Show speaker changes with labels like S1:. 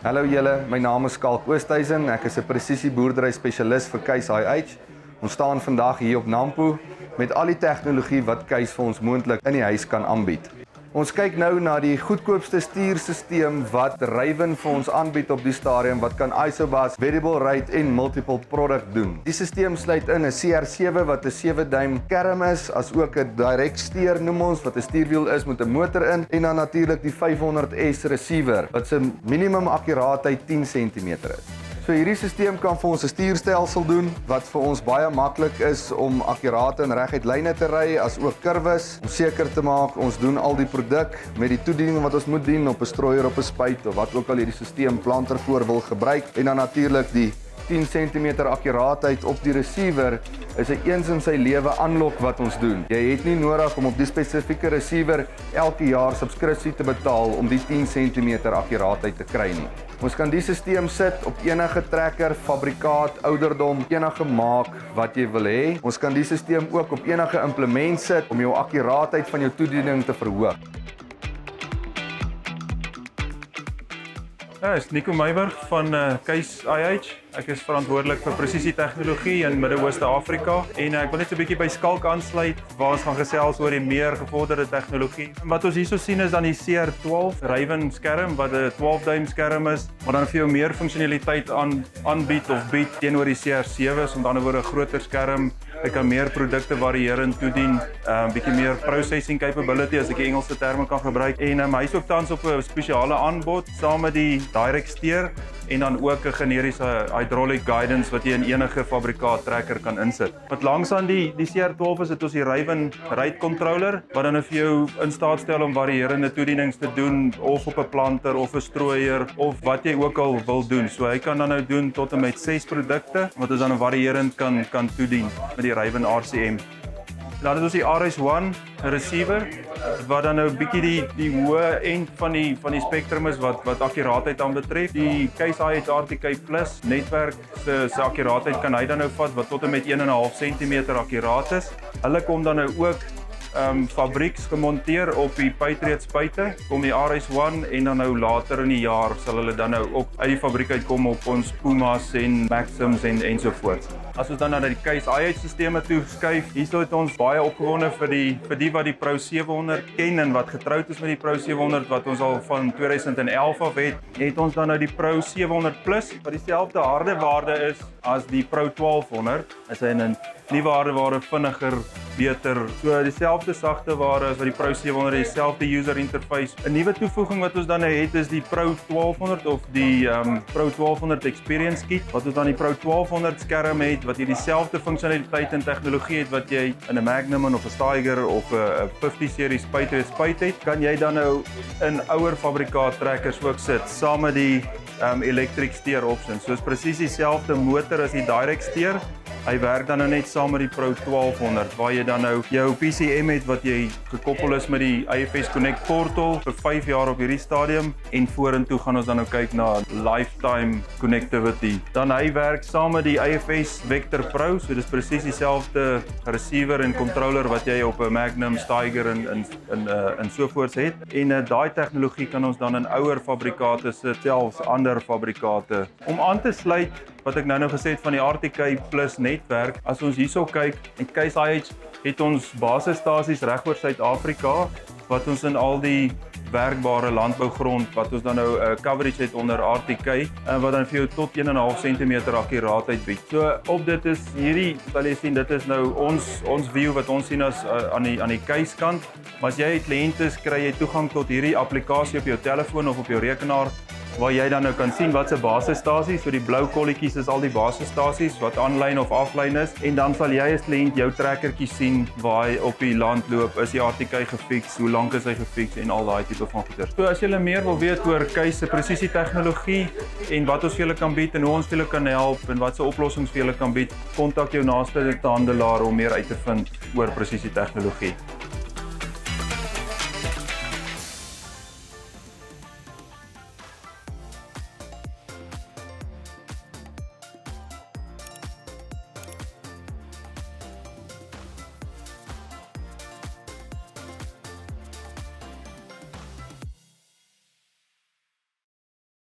S1: Hallo julle, my naam is Kalk Oosthuizen. Ek is 'n presisieboerdery spesialis vir Case IH. Ons staan vandag hier op Nampo met al die tegnologie wat Case vir ons moontlik in die huis kan aanbied. Ons kyk nou na die goedkoopste stuurstelsel wat Raven vir ons aanbied op die stadium wat kan Isobus, Variable Rate en Multiple Product doen. Die stelsel sluit in 'n CR7 wat 'n 7-duim kerm is, as ook 'n direct steer noem ons wat 'n stuurwiel is met 'n motor in en dan natuurlik die 500S receiver wat se minimum akkuraatheid 10 cm is. So hierdie stelsel kan vir ons 'n stuurstelsel doen wat vir ons baie maklik is om akkuraat en reguit lyne te ry as ook kurwes om seker te maak ons doen al die produk met die toediening wat ons moet dien op 'n strooier op 'n spuit of wat ook al hierdie stelsel planter voor wil gebruik en dan natuurlik die 10 cm akkuraatheid op die receiver is 'n eens in sy lewe aanlok wat ons doen. Jy het nie nodig om op die spesifieke receiver elke jaar subskripsie te betaal om die 10 cm akkuraatheid te kry nie. Ons kan die stelsel sit op enige trekker, fabrikaat, ouderdom, enige maak wat jy wil hê. Ons kan die stelsel ook op enige implement sit om jou akkuraatheid van jou toediening te verhoog.
S2: Ja, is Nico Meiberg van Case IH. Ek is verantwoordelik vir presisie tegnologie in Midde-Ooste Afrika en ek wil net so 'n bietjie by Skalk aansluit waar ons gaan gesels oor die meer gevorderde tegnologie. Wat ons hierso sien is dan die CR12 Raven skerm wat 'n 12-duim skerm is, wat dan vir jou meer funksionaliteit aanbied of bied teenoor die CR7s, met ander woorde 'n groter skerm. Ek kan meer produkte variërend toedien, bietjie meer processing capability as ek die Engelse terme kan gebruik. En hy is ook tans op 'n spesiale aanbod saam met die direct steer en dan ook 'n generiese hydraulic guidance wat jy in enige fabrikaat trekker kan insit. Wat langs aan die CR12 is dit ons die Raven Rate Controller wat dan vir jou in staat stel om variërende toedienings te doen of op 'n planter of 'n strooier of wat jy ook al wil doen. So hy kan dan nou doen tot en met 6 produkte wat ons dan variërend kan toedien met die Raven RCM. Dan het ons die RS1 receiver wat dan nou 'n bietjie die hoë end van die spektrum is wat akkuraatheid aan betref. Die Case IH RTK Plus netwerk se akkuraatheid kan hy dan nou vat wat tot en met 1,5 cm akkuraat is. Hulle kom dan nou ook fabrieks gemonteer op die Patriot spuite, kom die RS1 en dan nou later in die jaar sal hulle dan nou ook uit die fabriek uitkom op ons Pumas en Maxims en so voort. As ons dan na die Case IH sisteme toe skuif, hierso het ons baie opgewonde vir die wat die Pro 700 ken en wat getroud is met die Pro 700 wat ons al van 2011 af het ons dan nou die Pro 700 Plus wat dieselfde hardewaarde is as die Pro 1200. Is hy 'n nuwe hardeware, vinniger, beter. So dieselfde sagte ware as wat die Pro 700 het, dieselfde user interface. 'n Nuwe toevoeging wat ons dan nou het is die Pro 1200 of die Pro 1200 Experience Kit wat ons dan die Pro 1200 skerm het wat jy dieselfde funksionaliteit en tegnologie het wat jy in 'n Magnum of 'n Steiger of 'n 50 series spuit het, kan jy dan nou in ouer fabrikaat trekkers ook sit saam met die electric steer option. So is presies dieselfde motor as die direct steer. Hy werk dan nou net saam met die Pro 1200 waar jy dan nou jou PCM het wat jy gekoppel is met die IFS Connect portal vir 5 jaar op hierdie stadium en vorentoe gaan ons dan nou kyk na lifetime connectivity. Dan hy werk saam met die IFS Vector Pro, so dis presies dieselfde receiver en controller wat jy op 'n Magnum, Steiger en so voorts het. En daai tegnologie kan ons dan in ouer fabrikate sit, selfs ander fabrikate. Om aan te sluit wat ek nou gesê het van die RTK Plus netwerk, as ons hierso kyk, en Case IH het ons basisstasies reg oor Suid-Afrika wat ons in al die werkbare landbougrond wat ons dan nou 'n coverage het onder RTK wat dan vir jou tot 1,5 cm akkuraatheid bied. So op dit is hierdie sal jy sien dit is nou ons view wat ons sien as aan die Case kant. Maar as jy 'n kliënt is, kry jy toegang tot hierdie applikasie op jou telefoon of op jou rekenaar waar jy dan nou kan sien wat se basisstasies, so die blou kolletjies is al die basisstasies wat aanlyn of aflyn is en dan sal jy as kliënt jou trekkertjie sien waar hy op die land loop, is die RTK gefiks, hoe lank is hy gefiks en al daai tipe van goeder. So as jy meer wil weet oor Case se presisie tegnologie en wat ons vir julle kan bied en hoe ons vir julle kan help en wat se oplossings vir julle kan bied, kontak jou naaste handelaar om meer uit te vind oor presisie tegnologie.